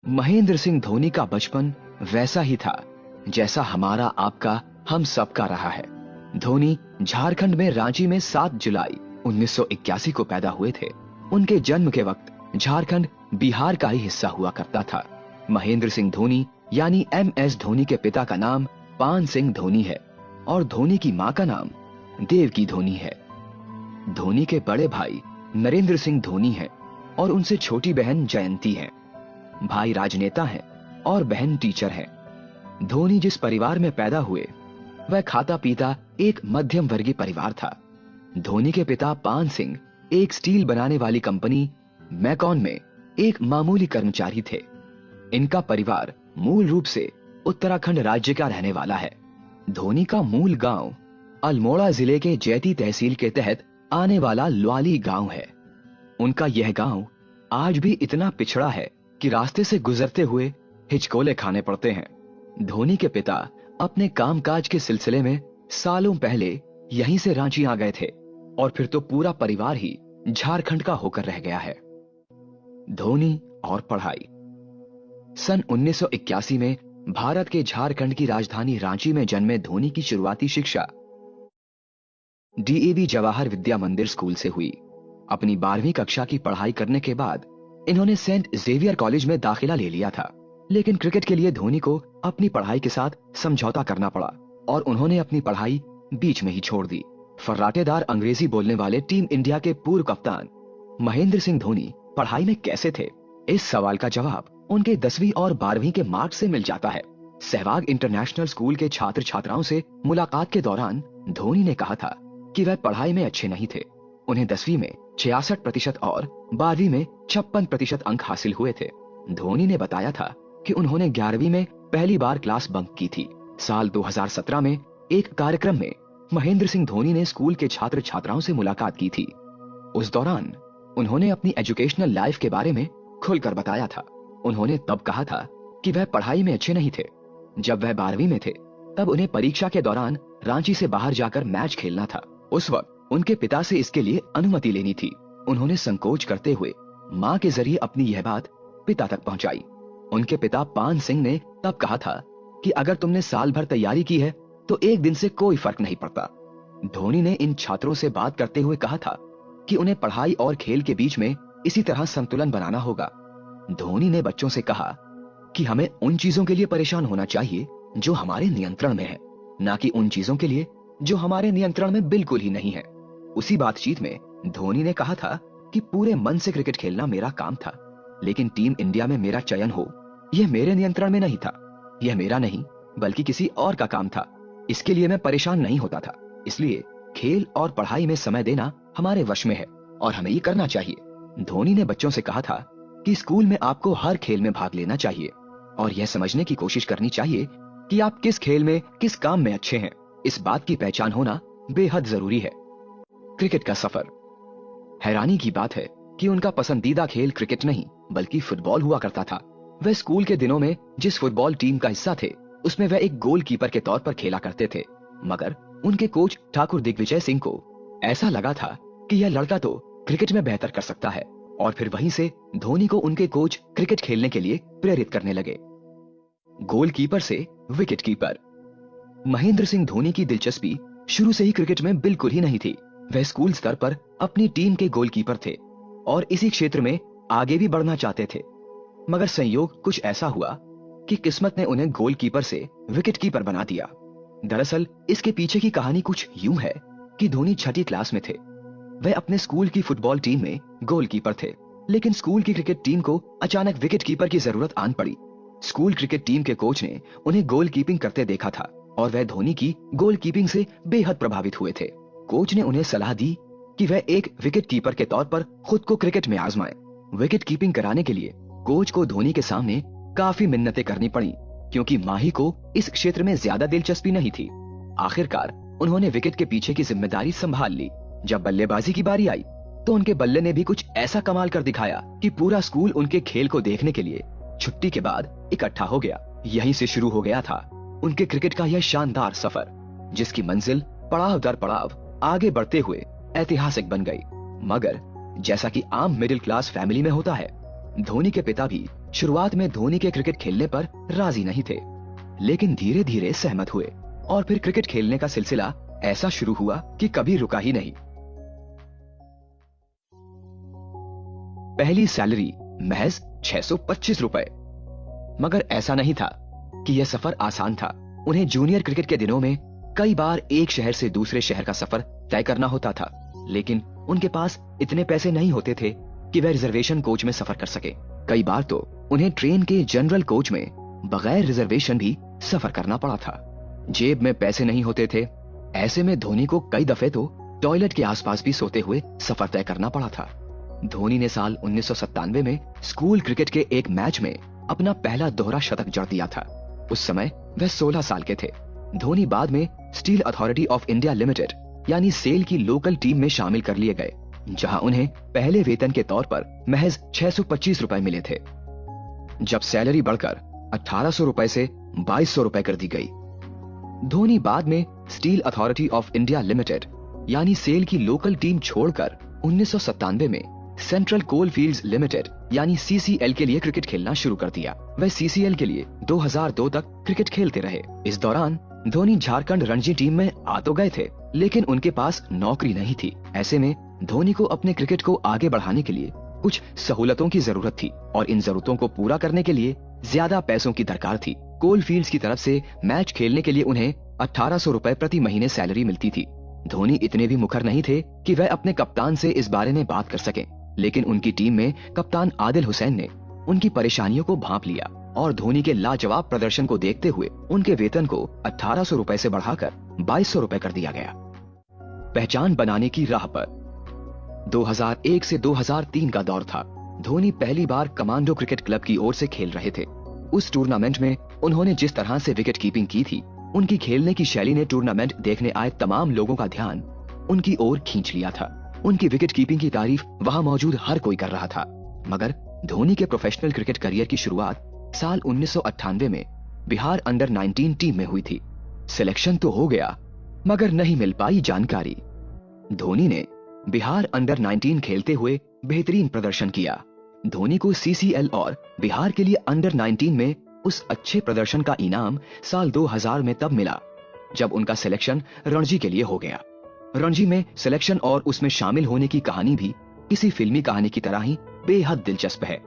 महेंद्र सिंह धोनी का बचपन वैसा ही था जैसा हमारा आपका हम सबका रहा है। धोनी झारखंड में रांची में 7 जुलाई 1981 को पैदा हुए थे। उनके जन्म के वक्त झारखंड बिहार का ही हिस्सा हुआ करता था। महेंद्र सिंह धोनी यानी MS धोनी के पिता का नाम पान सिंह धोनी है और धोनी की मां का नाम देवकी धोनी है। धोनी के बड़े भाई नरेंद्र सिंह धोनी हैं और उनसे छोटी बहन जयंती है। भाई राजनेता हैं और बहन टीचर है। धोनी जिस परिवार में पैदा हुए वह खाता पीता एक मध्यम वर्गीय परिवार था। धोनी के पिता पान सिंह एक स्टील बनाने वाली कंपनी मैकॉन में एक मामूली कर्मचारी थे। इनका परिवार मूल रूप से उत्तराखंड राज्य का रहने वाला है। धोनी का मूल गांव अल्मोड़ा जिले के जैती तहसील के तहत आने वाला ल्वाली गांव है। उनका यह गांव आज भी इतना पिछड़ा है कि रास्ते से गुजरते हुए हिचकोले खाने पड़ते हैं। धोनी के पिता अपने कामकाज के सिलसिले में सालों पहले यहीं से रांची आ गए थे और फिर तो पूरा परिवार ही झारखंड का होकर रह गया है। धोनी और पढ़ाई। सन 1981 में भारत के झारखंड की राजधानी रांची में जन्मे धोनी की शुरुआती शिक्षा DAV जवाहर विद्या मंदिर स्कूल से हुई। अपनी 12वीं कक्षा की पढ़ाई करने के बाद इन्होंने सेंट जेवियर कॉलेज में दाखिला ले लिया था, लेकिन क्रिकेट के लिए धोनी को अपनी पढ़ाई के साथ समझौता करना पड़ा और उन्होंने अपनी पढ़ाई बीच में ही छोड़ दी। फर्राटेदार अंग्रेजी बोलने वाले टीम इंडिया के पूर्व कप्तान महेंद्र सिंह धोनी पढ़ाई में कैसे थे? इस सवाल का जवाब उनके 10वीं और 12वीं के मार्क्स से मिल जाता है। सहवाग इंटरनेशनल स्कूल के छात्र छात्राओं से मुलाकात के दौरान धोनी ने कहा था कि वह पढ़ाई में अच्छे नहीं थे। उन्हें 10वीं में 66% और 12वीं में 56% अंक हासिल हुए थे। धोनी ने बताया था कि उन्होंने 11वीं में पहली बार क्लास बंक की थी। साल 2017 में एक कार्यक्रम में महेंद्र सिंह धोनी ने स्कूल के छात्र छात्राओं से मुलाकात की थी। उस दौरान उन्होंने अपनी एजुकेशनल लाइफ के बारे में खुलकर बताया था। उन्होंने तब कहा था कि वह पढ़ाई में अच्छे नहीं थे। जब वह 12वीं में थे तब उन्हें परीक्षा के दौरान रांची से बाहर जाकर मैच खेलना था। उस वक्त उनके पिता से इसके लिए अनुमति लेनी थी। उन्होंने संकोच करते हुए मां के जरिए अपनी यह बात पिता तक पहुंचाई। उनके पिता पान सिंह ने तब कहा था कि अगर तुमने साल भर तैयारी की है तो एक दिन से कोई फर्क नहीं पड़ता। धोनी ने इन छात्रों से बात करते हुए कहा था कि उन्हें पढ़ाई और खेल के बीच में इसी तरह संतुलन बनाना होगा। धोनी ने बच्चों से कहा कि हमें उन चीजों के लिए परेशान होना चाहिए जो हमारे नियंत्रण में है, ना कि उन चीजों के लिए जो हमारे नियंत्रण में बिल्कुल ही नहीं है। उसी बातचीत में धोनी ने कहा था कि पूरे मन से क्रिकेट खेलना मेरा काम था, लेकिन टीम इंडिया में मेरा चयन हो यह मेरे नियंत्रण में नहीं था। यह मेरा नहीं बल्कि किसी और का काम था। इसके लिए मैं परेशान नहीं होता था। इसलिए खेल और पढ़ाई में समय देना हमारे वश में है और हमें ये करना चाहिए। धोनी ने बच्चों से कहा था कि स्कूल में आपको हर खेल में भाग लेना चाहिए और यह समझने की कोशिश करनी चाहिए कि आप किस खेल में किस काम में अच्छे हैं। इस बात की पहचान होना बेहद जरूरी है। क्रिकेट का सफर। हैरानी की बात है कि उनका पसंदीदा खेल क्रिकेट नहीं बल्कि फुटबॉल हुआ करता था। वह स्कूल के दिनों में जिस फुटबॉल टीम का हिस्सा थे उसमें वह एक गोलकीपर के तौर पर खेला करते थे, मगर उनके कोच ठाकुर दिग्विजय सिंह को ऐसा लगा था कि यह लड़का तो क्रिकेट में बेहतर कर सकता है और फिर वहीं से धोनी को उनके कोच क्रिकेट खेलने के लिए प्रेरित करने लगे। गोलकीपर से विकेट कीपर। महेंद्र सिंह धोनी की दिलचस्पी शुरू से ही क्रिकेट में बिल्कुल ही नहीं थी। वह स्कूल स्तर पर अपनी टीम के गोलकीपर थे और इसी क्षेत्र में आगे भी बढ़ना चाहते थे, मगर संयोग कुछ ऐसा हुआ कि किस्मत ने उन्हें गोलकीपर से विकेट कीपर बना दिया। दरअसल इसके पीछे की कहानी कुछ यूं है कि धोनी 6ठी क्लास में थे। वह अपने स्कूल की फुटबॉल टीम में गोलकीपर थे, लेकिन स्कूल की क्रिकेट टीम को अचानक विकेट कीपर की जरूरत आन पड़ी। स्कूल क्रिकेट टीम के कोच ने उन्हें गोलकीपिंग करते देखा था और वह धोनी की गोलकीपिंग से बेहद प्रभावित हुए थे। कोच ने उन्हें सलाह दी कि वह एक विकेट कीपर के तौर पर खुद को क्रिकेट में आजमाएं। विकेट कीपिंग कराने के लिए कोच को धोनी के सामने काफी मिन्नतें करनी पड़ी, क्योंकि माही को इस क्षेत्र में ज्यादा दिलचस्पी नहीं थी। आखिरकार उन्होंने विकेट के पीछे की जिम्मेदारी संभाल ली। जब बल्लेबाजी की बारी आई तो उनके बल्ले ने भी कुछ ऐसा कमाल कर दिखाया कि पूरा स्कूल उनके खेल को देखने के लिए छुट्टी के बाद इकट्ठा हो गया। यहीं से शुरू हो गया था उनके क्रिकेट का यह शानदार सफर, जिसकी मंजिल पड़ाव दर पड़ाव आगे बढ़ते हुए ऐतिहासिक बन गई। मगर जैसा कि आम मिडिल क्लास फैमिली में होता है, धोनी के पिता भी शुरुआत में धोनी के क्रिकेट खेलने पर राजी नहीं थे, लेकिन धीरे धीरे सहमत हुए और फिर क्रिकेट खेलने का सिलसिला ऐसा शुरू हुआ कि कभी रुका ही नहीं। पहली सैलरी महज 625 रुपए। मगर ऐसा नहीं था कि यह सफर आसान था। उन्हें जूनियर क्रिकेट के दिनों में कई बार एक शहर से दूसरे शहर का सफर तय करना होता था, लेकिन उनके पास इतने पैसे नहीं होते थे कि वह रिजर्वेशन कोच में सफर कर सके। कई बार तो उन्हें ट्रेन के जनरल कोच में बगैर रिजर्वेशन भी सफर करना पड़ा था। जेब में पैसे नहीं होते थे। ऐसे में धोनी को कई दफे तो टॉयलेट के आसपास भी सोते हुए सफर तय करना पड़ा था। धोनी ने साल 1997 में स्कूल क्रिकेट के एक मैच में अपना पहला दोहरा शतक जड़ दिया था। उस समय वह 16 साल के थे। धोनी बाद में steel authority of India limited यानी सेल की लोकल टीम में शामिल कर लिए गए, जहां उन्हें पहले वेतन के तौर पर महज 625 रुपए मिले थे। जब सैलरी बढ़कर 1800 रुपए से 2200 रुपए कर दी गई, धोनी बाद में steel authority of India limited यानी सेल की लोकल टीम छोड़कर 1997 में सेंट्रल कोल फील्ड्स लिमिटेड यानी सीसीएल के लिए क्रिकेट खेलना शुरू कर दिया। वह सीसीएल के लिए 2002 तक क्रिकेट खेलते रहे। इस दौरान धोनी झारखंड रणजी टीम में आ तो गए थे, लेकिन उनके पास नौकरी नहीं थी। ऐसे में धोनी को अपने क्रिकेट को आगे बढ़ाने के लिए कुछ सहूलतों की जरूरत थी और इन जरूरतों को पूरा करने के लिए ज्यादा पैसों की दरकार थी। कोल फील्ड्स की तरफ से मैच खेलने के लिए उन्हें 1800 रुपए प्रति महीने सैलरी मिलती थी। धोनी इतने भी मुखर नहीं थे कि वह अपने कप्तान से इस बारे में बात कर सकें, लेकिन उनकी टीम में कप्तान आदिल हुसैन ने उनकी परेशानियों को भांप लिया और धोनी के लाजवाब प्रदर्शन को देखते हुए उनके वेतन को 1800 रुपए से बढ़ाकर 2200 रुपए कर दिया गया। पहचान बनाने की राह पर 2001 से 2003 का दौर था। धोनी पहली बार कमांडो क्रिकेट क्लब की ओर से खेल रहे थे। उस टूर्नामेंट में उन्होंने जिस तरह से विकेट कीपिंग की थी, उनकी खेलने की शैली ने टूर्नामेंट देखने आए तमाम लोगों का ध्यान उनकी ओर खींच लिया था। उनकी विकेट कीपिंग की तारीफ वहां मौजूद हर कोई कर रहा था। मगर धोनी के प्रोफेशनल क्रिकेट करियर की शुरुआत साल 1998 में बिहार अंडर 19 टीम में हुई थी। सिलेक्शन तो हो गया, मगर नहीं मिल पाई जानकारी। धोनी ने बिहार अंडर 19 खेलते हुए बेहतरीन प्रदर्शन किया। धोनी को सीसीएल और बिहार के लिए अंडर 19 में उस अच्छे प्रदर्शन का इनाम साल 2000 में तब मिला जब उनका सिलेक्शन रणजी के लिए हो गया। रणजी में सिलेक्शन और उसमें शामिल होने की कहानी भी किसी फिल्मी कहानी की तरह ही बेहद दिलचस्प है।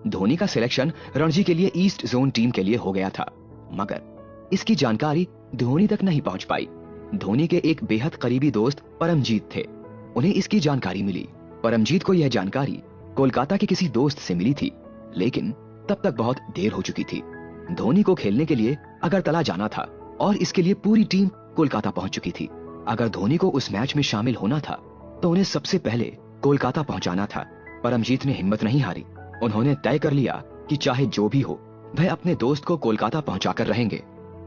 धोनी का सिलेक्शन रणजी के लिए ईस्ट जोन टीम के लिए हो गया था, मगर इसकी जानकारी धोनी तक नहीं पहुंच पाई। धोनी के एक बेहद करीबी दोस्त परमजीत थे, उन्हें इसकी जानकारी मिली। परमजीत को यह जानकारी कोलकाता के किसी दोस्त से मिली थी, लेकिन तब तक बहुत देर हो चुकी थी। धोनी को खेलने के लिए अगरतला जाना था और इसके लिए पूरी टीम कोलकाता पहुंच चुकी थी। अगर धोनी को उस मैच में शामिल होना था तो उन्हें सबसे पहले कोलकाता पहुंचाना था। परमजीत ने हिम्मत नहीं हारी। उन्होंने तय कर लिया कि चाहे जो भी हो वह अपने दोस्त को कोलकाता पहुंचाकर रहेंगे।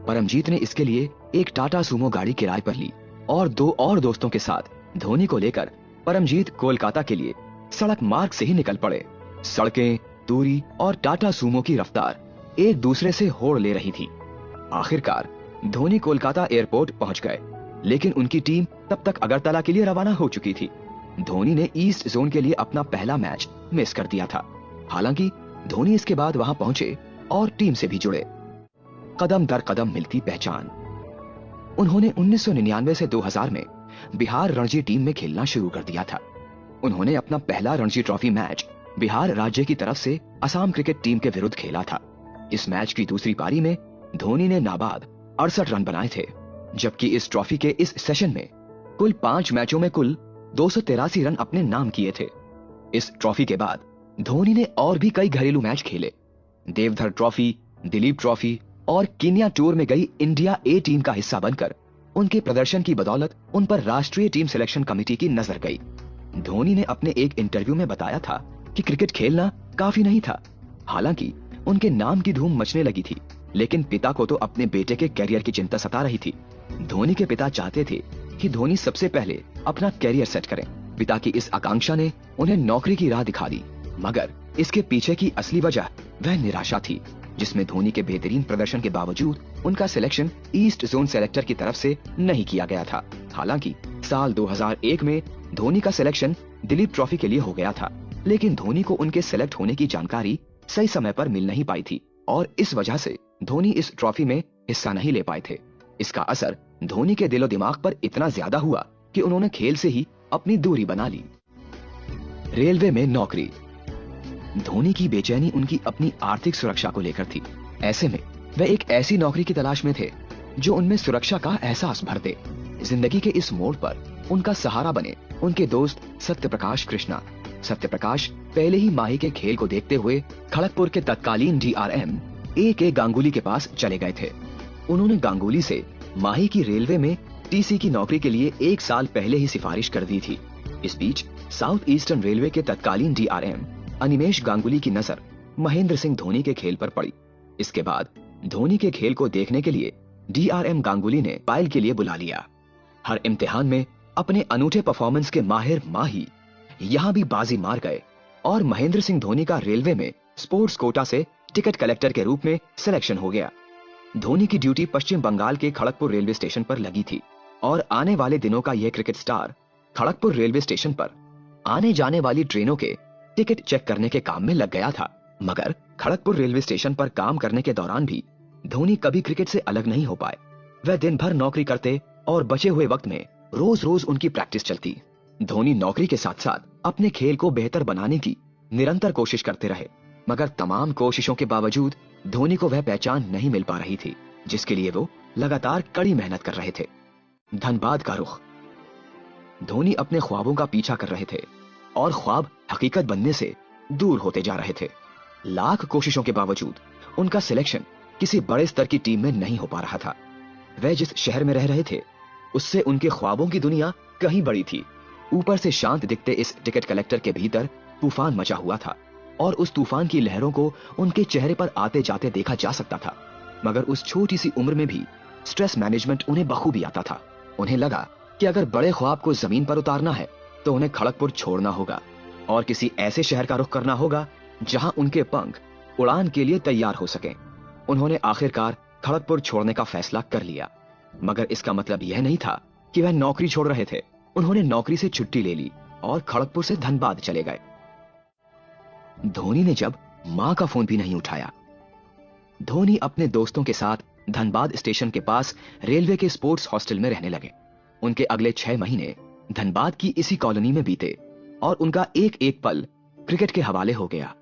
परमजीत ने इसके लिए एक टाटा सूमो गाड़ी किराए पर ली और 2 और दोस्तों के साथ धोनी को लेकर परमजीत कोलकाता के लिए सड़क मार्ग से ही निकल पड़े। सड़कें, दूरी और टाटा सूमो की रफ्तार एक दूसरे से होड़ ले रही थी। आखिरकार धोनी कोलकाता एयरपोर्ट पहुंच गए, लेकिन उनकी टीम तब तक अगरतला के लिए रवाना हो चुकी थी। धोनी ने ईस्ट जोन के लिए अपना पहला मैच मिस कर दिया था। हालांकि धोनी इसके बाद वहां पहुंचे और टीम से भी जुड़े। कदम दर कदम मिलती पहचान। उन्होंने 1999 से 2000 में बिहार रणजी टीम में खेलना शुरू कर दिया था। उन्होंने अपना पहला रणजी ट्रॉफी मैच बिहार राज्य की तरफ से असम क्रिकेट टीम के विरुद्ध खेला था। इस मैच की दूसरी पारी में धोनी ने नाबाद 68 रन बनाए थे, जबकि इस ट्रॉफी के इस सेशन में कुल 5 मैचों में कुल 283 रन अपने नाम किए थे। इस ट्रॉफी के बाद धोनी ने और भी कई घरेलू मैच खेले। देवधर ट्रॉफी, दिलीप ट्रॉफी और केन्या टूर में गई इंडिया ए टीम का हिस्सा बनकर उनके प्रदर्शन की बदौलत उन पर राष्ट्रीय टीम सिलेक्शन कमेटी की नजर गई। धोनी ने अपने एक इंटरव्यू में बताया था कि क्रिकेट खेलना काफी नहीं था। हालांकि उनके नाम की धूम मचने लगी थी, लेकिन पिता को तो अपने बेटे के कैरियर की चिंता सता रही थी। धोनी के पिता चाहते थे कि धोनी सबसे पहले अपना कैरियर सेट करें। पिता की इस आकांक्षा ने उन्हें नौकरी की राह दिखा दी, मगर इसके पीछे की असली वजह वह निराशा थी, जिसमें धोनी के बेहतरीन प्रदर्शन के बावजूद उनका सिलेक्शन ईस्ट जोन सेलेक्टर की तरफ से नहीं किया गया था। हालांकि साल 2001 में धोनी का सिलेक्शन दिलीप ट्रॉफी के लिए हो गया था, लेकिन धोनी को उनके सेलेक्ट होने की जानकारी सही समय पर मिल नहीं पाई थी और इस वजह से धोनी इस ट्रॉफी में हिस्सा नहीं ले पाए थे। इसका असर धोनी के दिलो दिमाग पर इतना ज्यादा हुआ कि उन्होंने खेल से ही अपनी दूरी बना ली। रेलवे में नौकरी। धोनी की बेचैनी उनकी अपनी आर्थिक सुरक्षा को लेकर थी। ऐसे में वे एक ऐसी नौकरी की तलाश में थे जो उनमें सुरक्षा का एहसास भर दे। जिंदगी के इस मोड़ पर उनका सहारा बने उनके दोस्त सत्यप्रकाश कृष्णा। सत्यप्रकाश पहले ही माही के खेल को देखते हुए खड़गपुर के तत्कालीन DRM A.K. गांगुली के पास चले गए थे। उन्होंने गांगुली से माही की रेलवे में TC की नौकरी के लिए 1 साल पहले ही सिफारिश कर दी थी। इस बीच साउथ ईस्टर्न रेलवे के तत्कालीन DRM अनिमेश गांगुली की नजर महेंद्र सिंह धोनी के खेल पर पड़ी। इसके बाद धोनी के खेल को देखने के लिए DRM गांगुली ने ट्रायल के लिए बुला लिया। हर इम्तिहान में अपने अनूठे परफॉर्मेंस के माहिर माही यहाँ भी बाजी मार गए और महेंद्र सिंह धोनी का रेलवे में स्पोर्ट्स कोटा से टिकट कलेक्टर के रूप में सिलेक्शन हो गया। धोनी की ड्यूटी पश्चिम बंगाल के खड़गपुर रेलवे स्टेशन पर लगी थी और आने वाले दिनों का यह cricket star Kharagpur railway station पर आने जाने वाली ट्रेनों के टिकट चेक करने के काम में लग गया था। मगर खड़गपुर रेलवे स्टेशन पर काम करने के दौरान भी धोनी कभी क्रिकेट से अलग नहीं हो पाए। वह दिन भर नौकरी करते और बचे हुए वक्त में रोज रोज उनकी प्रैक्टिस चलती। धोनी नौकरी के साथ साथ अपने खेल को बेहतर बनाने की निरंतर कोशिश करते रहे, मगर तमाम कोशिशों के बावजूद धोनी को वह पहचान नहीं मिल पा रही थी जिसके लिए वो लगातार कड़ी मेहनत कर रहे थे। धनबाद का रुख। धोनी अपने ख्वाबों का पीछा कर रहे थे और ख्वाब हकीकत बनने से दूर होते जा रहे थे। लाख कोशिशों के बावजूद उनका सिलेक्शन किसी बड़े स्तर की टीम में नहीं हो पा रहा था। वह जिस शहर में रह रहे थे उससे उनके ख्वाबों की दुनिया कहीं बड़ी थी। ऊपर से शांत दिखते इस टिकट कलेक्टर के भीतर तूफान मचा हुआ था और उस तूफान की लहरों को उनके चेहरे पर आते जाते देखा जा सकता था। मगर उस छोटी सी उम्र में भी स्ट्रेस मैनेजमेंट उन्हें बखूबी आता था। उन्हें लगा कि अगर बड़े ख्वाब को जमीन पर उतारना है तो उन्हें खड़गपुर छोड़ना होगा और किसी ऐसे शहर का रुख करना होगा जहां उनके पंख उड़ान के लिए तैयार हो सकें। उन्होंने आखिरकार खड़गपुर छोड़ने का फैसला कर लिया, मगर इसका मतलब यह नहीं था कि वह नौकरी छोड़ रहे थे। उन्होंने नौकरी से छुट्टी ले ली और खड़गपुर से धनबाद चले गए। धोनी ने जब मां का फोन भी नहीं उठाया। धोनी अपने दोस्तों के साथ धनबाद स्टेशन के पास रेलवे के स्पोर्ट्स हॉस्टल में रहने लगे। उनके अगले 6 महीने धनबाद की इसी कॉलोनी में बीते और उनका एक एक पल क्रिकेट के हवाले हो गया।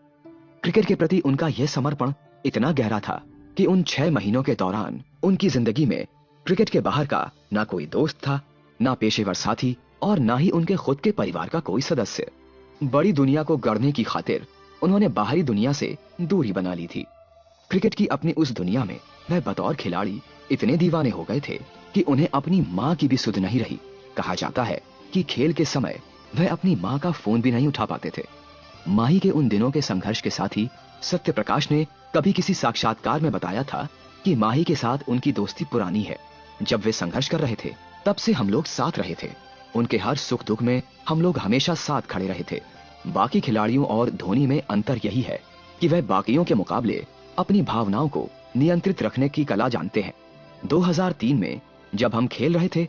क्रिकेट के प्रति उनका यह समर्पण इतना गहरा था कि उन 6 महीनों के दौरान उनकी जिंदगी में क्रिकेट के बाहर का ना कोई दोस्त था, ना पेशेवर साथी और ना ही उनके खुद के परिवार का कोई सदस्य। बड़ी दुनिया को गढ़ने की खातिर उन्होंने बाहरी दुनिया से दूरी बना ली थी। क्रिकेट की अपनी उस दुनिया में वह बतौर खिलाड़ी इतने दीवाने हो गए थे कि उन्हें अपनी मां की भी सुध नहीं रही। कहा जाता है कि खेल के समय वह अपनी मां का फोन भी नहीं उठा पाते थे। माही के उन दिनों के संघर्ष के साथ ही सत्यप्रकाश ने कभी किसी साक्षात्कार में बताया था कि माही के साथ उनकी दोस्ती पुरानी है। जब वे संघर्ष कर रहे थे तब से हम लोग साथ रहे थे। उनके हर सुख दुख में हम लोग हमेशा साथ खड़े रहे थे। बाकी खिलाड़ियों और धोनी में अंतर यही है कि वह बाकियों के मुकाबले अपनी भावनाओं को नियंत्रित रखने की कला जानते हैं। 2003 में जब हम खेल रहे थे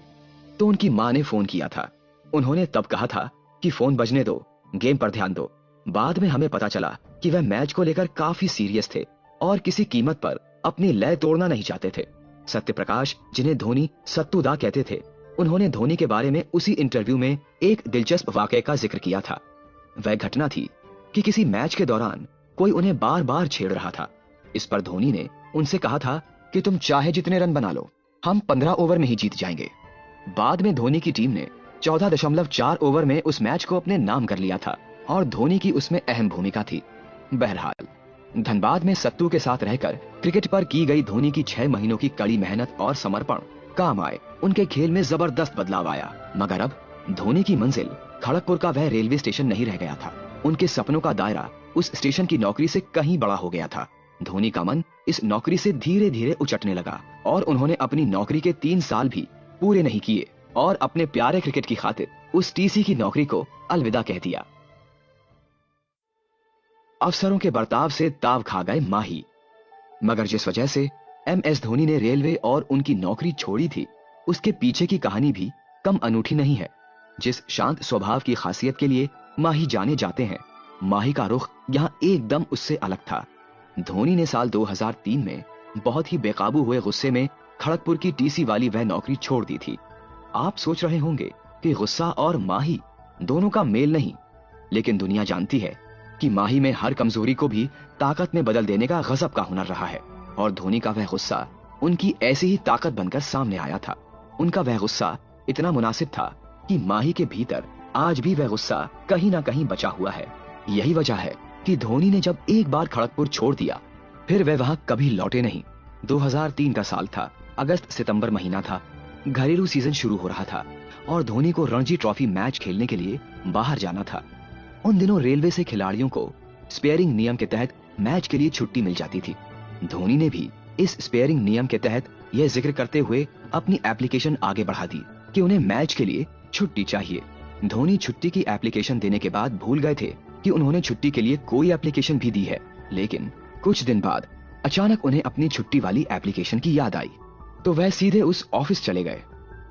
तो उनकी मां ने फोन किया था। उन्होंने तब कहा था कि फोन बजने दो, गेम पर ध्यान दो। बाद में हमें पता चला कि वह मैच को लेकर काफी सीरियस थे और किसी कीमत पर अपनी लय तोड़ना नहीं चाहते थे। सत्यप्रकाश, जिन्हें धोनी सत्तूदा कहते थे, उन्होंने धोनी के बारे में उसी इंटरव्यू में एक दिलचस्प वाकये का जिक्र किया था। वह घटना थी कि किसी मैच के दौरान कोई उन्हें बार बार छेड़ रहा था। इस पर धोनी ने उनसे कहा था कि तुम चाहे जितने रन बना लो, हम 15 ओवर में ही जीत जाएंगे। बाद में धोनी की टीम ने 14.4 ओवर में उस मैच को अपने नाम कर लिया था और धोनी की उसमें अहम भूमिका थी। बहरहाल, धनबाद में सत्तू के साथ रहकर क्रिकेट पर की गई धोनी की 6 महीनों की कड़ी मेहनत और समर्पण काम आए। उनके खेल में जबरदस्त बदलाव आया। मगर अब धोनी की मंजिल खड़गपुर का वह रेलवे स्टेशन नहीं रह गया था। उनके सपनों का दायरा उस स्टेशन की नौकरी से कहीं बड़ा हो गया था। धोनी का मन इस नौकरी से धीरे धीरे उचटने लगा और उन्होंने अपनी नौकरी के 3 साल भी पूरे नहीं किए और अपने प्यारे क्रिकेट की खातिर उस TC की नौकरी को अलविदा कह दिया। अफसरों के बर्ताव से ताव खा गए माही। मगर जिस वजह से MS धोनी ने रेलवे और उनकी नौकरी छोड़ी थी, उसके पीछे की कहानी भी कम अनूठी नहीं है। जिस शांत स्वभाव की खासियत के लिए माही जाने जाते हैं, माही का रुख यहाँ एकदम उससे अलग था। धोनी ने साल 2003 में बहुत ही बेकाबू हुए गुस्से में खड़गपुर की टीसी वाली वह नौकरी छोड़ दी थी। आप सोच रहे होंगे कि गुस्सा और माही दोनों का मेल नहीं, लेकिन दुनिया जानती है कि माही में हर कमजोरी को भी ताकत में बदल देने का गजब का हुनर रहा है, और धोनी का वह गुस्सा उनकी ऐसी ही ताकत बनकर सामने आया था। उनका वह गुस्सा इतना मुनासिब था कि माही के भीतर आज भी वह गुस्सा कहीं ना कहीं बचा हुआ है। यही वजह है कि धोनी ने जब एक बार खड़गपुर छोड़ दिया, फिर वे वहां कभी लौटे नहीं। 2003 का साल था, अगस्त सितंबर महीना था, घरेलू सीजन शुरू हो रहा था और धोनी को रणजी ट्रॉफी मैच खेलने के लिए बाहर जाना था। उन दिनों रेलवे से खिलाड़ियों को स्पेयरिंग नियम के तहत मैच के लिए छुट्टी मिल जाती थी। धोनी ने भी इस स्पेयरिंग नियम के तहत यह जिक्र करते हुए अपनी एप्लीकेशन आगे बढ़ा दी कि उन्हें मैच के लिए छुट्टी चाहिए। धोनी छुट्टी की एप्लीकेशन देने के बाद भूल गए थे कि उन्होंने छुट्टी के लिए कोई एप्लीकेशन भी दी है, लेकिन कुछ दिन बाद अचानक उन्हें अपनी छुट्टी वाली एप्लीकेशन की याद आई, तो वह सीधे उस ऑफिस चले गए।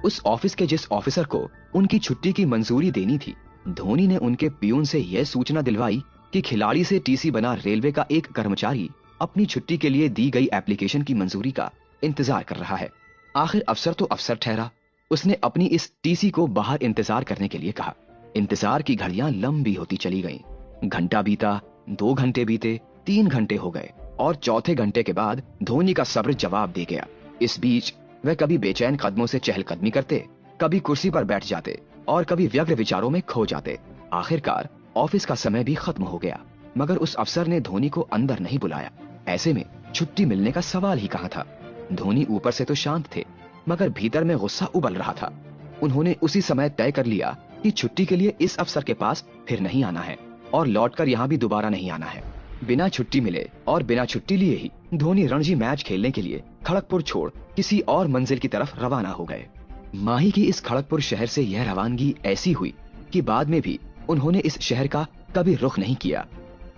उस ऑफिस के जिस ऑफिसर को उनकी छुट्टी की मंजूरी देनी थी, धोनी ने उनके पियून से यह सूचना दिलवाई कि खिलाड़ी से टीसी बना रेलवे का एक कर्मचारी अपनी छुट्टी के लिए दी गई एप्लीकेशन की मंजूरी का इंतजार कर रहा है। आखिर अफसर तो अफसर ठहरा। उसने अपनी इस टीसी को बाहर इंतजार करने के लिए कहा। इंतजार की घड़ियां लंबी होती चली गईं। घंटा बीता, 2 घंटे बीते, 3 घंटे हो गए और चौथे घंटे के बाद धोनी का सब्र जवाब दे गया। इस बीच वह कभी बेचैन कदमों से चहलकदमी करते, कभी कुर्सी पर बैठ जाते और कभी व्यग्र विचारों में खो जाते। आखिरकार ऑफिस का समय भी खत्म हो गया, मगर उस अफसर ने धोनी को अंदर नहीं बुलाया। ऐसे में छुट्टी मिलने का सवाल ही कहां था। धोनी ऊपर से तो शांत थे, मगर भीतर में गुस्सा उबल रहा था। उन्होंने उसी समय तय कर लिया कि छुट्टी के लिए इस अफसर के पास फिर नहीं आना है और लौटकर यहाँ भी दोबारा नहीं आना है। बिना छुट्टी मिले और बिना छुट्टी लिए ही धोनी रणजी मैच खेलने के लिए खड़गपुर छोड़ किसी और मंजिल की तरफ रवाना हो गए। माही की इस खड़गपुर शहर से यह रवानगी ऐसी हुई कि बाद में भी उन्होंने इस शहर का कभी रुख नहीं किया,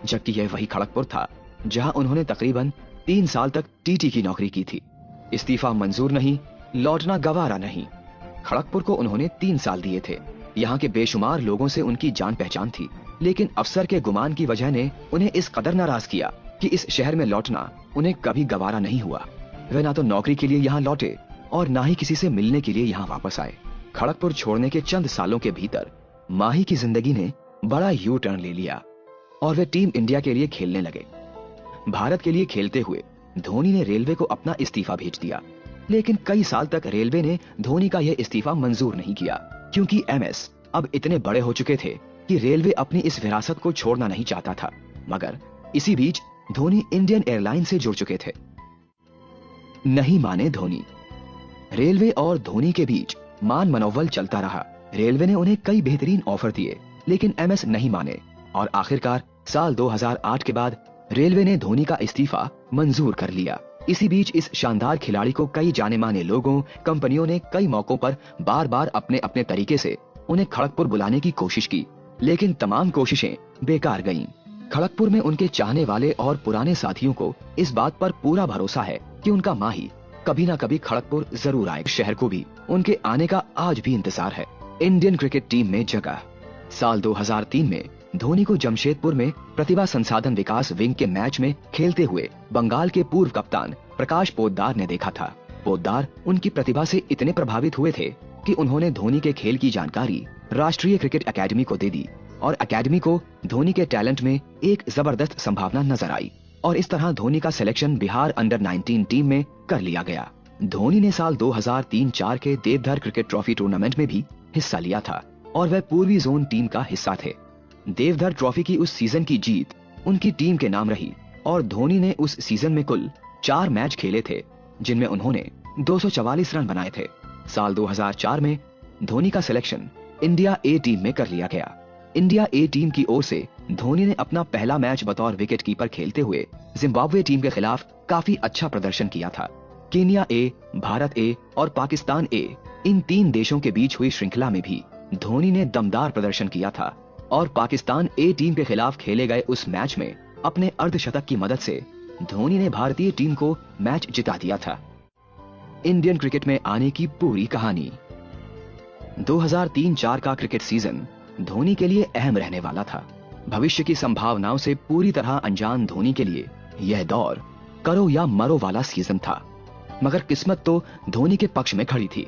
जबकि यह वही खड़गपुर था जहां उन्होंने तकरीबन 3 साल तक टीटी की नौकरी की थी। इस्तीफा मंजूर नहीं, लौटना गवारा नहीं। खड़गपुर को उन्होंने 3 साल दिए थे। यहाँ के बेशुमार लोगों से उनकी जान पहचान थी, लेकिन अफसर के गुमान की वजह ने उन्हें इस कदर नाराज किया कि इस शहर में लौटना उन्हें कभी गवारा नहीं हुआ। वे ना तो नौकरी के लिए यहाँ लौटे और ना ही किसी से मिलने के लिए यहाँ वापस आए। खड़गपुर छोड़ने के चंद सालों के भीतर माही की जिंदगी ने बड़ा यू टर्न ले लिया और वे टीम इंडिया के लिए खेलने लगे। भारत के लिए खेलते हुए धोनी ने रेलवे को अपना इस्तीफा भेज दिया, लेकिन कई साल तक रेलवे ने धोनी का यह इस्तीफा मंजूर नहीं किया, क्योंकि एमएस अब इतने बड़े हो चुके थे कि रेलवे अपनी इस विरासत को छोड़ना नहीं चाहता था। मगर इसी बीच धोनी इंडियन एयरलाइन से जुड़ चुके थे। नहीं माने धोनी। रेलवे और धोनी के बीच मान मनोवल चलता रहा। रेलवे ने उन्हें कई बेहतरीन ऑफर दिए, लेकिन एमएस नहीं माने और आखिरकार साल 2008 के बाद रेलवे ने धोनी का इस्तीफा मंजूर कर लिया। इसी बीच इस शानदार खिलाड़ी को कई जाने माने लोगों, कंपनियों ने कई मौकों पर बार बार अपने अपने तरीके से उन्हें खड़गपुर बुलाने की कोशिश की, लेकिन तमाम कोशिशें बेकार गईं। खड़गपुर में उनके चाहने वाले और पुराने साथियों को इस बात पर पूरा भरोसा है कि उनका माही कभी ना कभी खड़गपुर जरूर आए। शहर को भी उनके आने का आज भी इंतजार है। इंडियन क्रिकेट टीम में जगह। साल 2003 में धोनी को जमशेदपुर में प्रतिभा संसाधन विकास विंग के मैच में खेलते हुए बंगाल के पूर्व कप्तान प्रकाश पोद्दार ने देखा था। पोद्दार उनकी प्रतिभा से इतने प्रभावित हुए थे कि उन्होंने धोनी के खेल की जानकारी राष्ट्रीय क्रिकेट एकेडमी को दे दी और एकेडमी को धोनी के टैलेंट में एक जबरदस्त संभावना नजर आई और इस तरह धोनी का सिलेक्शन बिहार अंडर 19 टीम में कर लिया गया। धोनी ने साल 2003-04 के देवधर क्रिकेट ट्रॉफी टूर्नामेंट में भी हिस्सा लिया था और वह पूर्वी जोन टीम का हिस्सा थे। देवधर ट्रॉफी की उस सीजन की जीत उनकी टीम के नाम रही और धोनी ने उस सीजन में कुल 4 मैच खेले थे, जिनमें उन्होंने 244 रन बनाए थे। साल 2004 में धोनी का सिलेक्शन इंडिया ए टीम में कर लिया गया। इंडिया ए टीम की ओर से धोनी ने अपना पहला मैच बतौर विकेट कीपर खेलते हुए जिम्बाब्वे टीम के खिलाफ काफी अच्छा प्रदर्शन किया था। केन्या ए, भारत ए और पाकिस्तान ए, इन 3 देशों के बीच हुई श्रृंखला में भी धोनी ने दमदार प्रदर्शन किया था और पाकिस्तान ए टीम के खिलाफ खेले गए उस मैच में अपने अर्धशतक की मदद से धोनी ने भारतीय टीम को मैच जिता दिया था। इंडियन क्रिकेट में आने की पूरी कहानी। 2003-04 का क्रिकेट सीजन धोनी के लिए अहम रहने वाला था। भविष्य की संभावनाओं से पूरी तरह अनजान धोनी के लिए यह दौर करो या मरो वाला सीजन था। मगर किस्मत तो धोनी के पक्ष में खड़ी थी।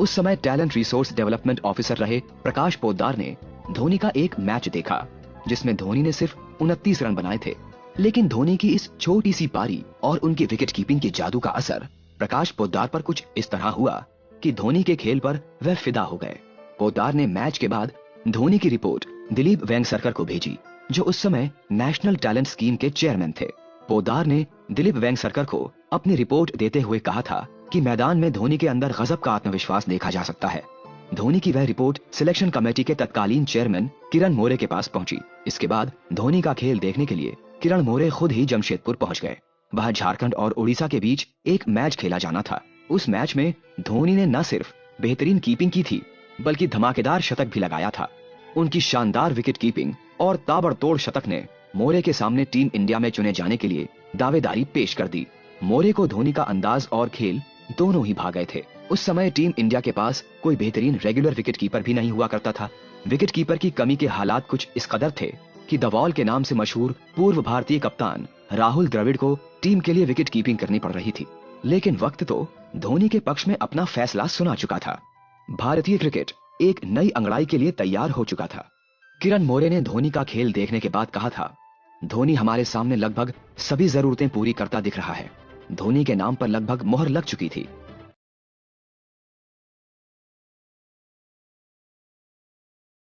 उस समय टैलेंट रिसोर्स डेवलपमेंट ऑफिसर रहे प्रकाश पोद्दार ने धोनी का एक मैच देखा जिसमें धोनी ने सिर्फ 29 रन बनाए थे। लेकिन धोनी की इस छोटी सी पारी और उनकी विकेट कीपिंग के जादू का असर प्रकाश पोद्दार पर कुछ इस तरह हुआ कि धोनी के खेल पर वह फिदा हो गए। पोद्दार ने मैच के बाद धोनी की रिपोर्ट दिलीप वेंगसरकर को भेजी, जो उस समय नेशनल टैलेंट स्कीम के चेयरमैन थे। पोद्दार ने दिलीप वेंगसरकर को अपनी रिपोर्ट देते हुए कहा था कि मैदान में धोनी के अंदर गजब का आत्मविश्वास देखा जा सकता है। धोनी की वह रिपोर्ट सिलेक्शन कमेटी के तत्कालीन चेयरमैन किरण मोरे के पास पहुंची। इसके बाद धोनी का खेल देखने के लिए किरण मोरे खुद ही जमशेदपुर पहुंच गए। वहां झारखंड और उड़ीसा के बीच एक मैच खेला जाना था। उस मैच में धोनी ने न सिर्फ बेहतरीन कीपिंग की थी बल्कि धमाकेदार शतक भी लगाया था। उनकी शानदार विकेट कीपिंग और ताबड़तोड़ शतक ने मोरे के सामने टीम इंडिया में चुने जाने के लिए दावेदारी पेश कर दी। मोरे को धोनी का अंदाज और खेल दोनों ही भा गए थे। उस समय टीम इंडिया के पास कोई बेहतरीन रेगुलर विकेट कीपर भी नहीं हुआ करता था। विकेट कीपर की कमी के हालात कुछ इस कदर थे कि द वॉल के नाम से मशहूर पूर्व भारतीय कप्तान राहुल द्रविड़ को टीम के लिए विकेट कीपिंग करनी पड़ रही थी। लेकिन वक्त तो धोनी के पक्ष में अपना फैसला सुना चुका था। भारतीय क्रिकेट एक नई अंगड़ाई के लिए तैयार हो चुका था। किरण मोरे ने धोनी का खेल देखने के बाद कहा था, धोनी हमारे सामने लगभग सभी जरूरतें पूरी करता दिख रहा है। धोनी के नाम पर लगभग मोहर लग चुकी थी।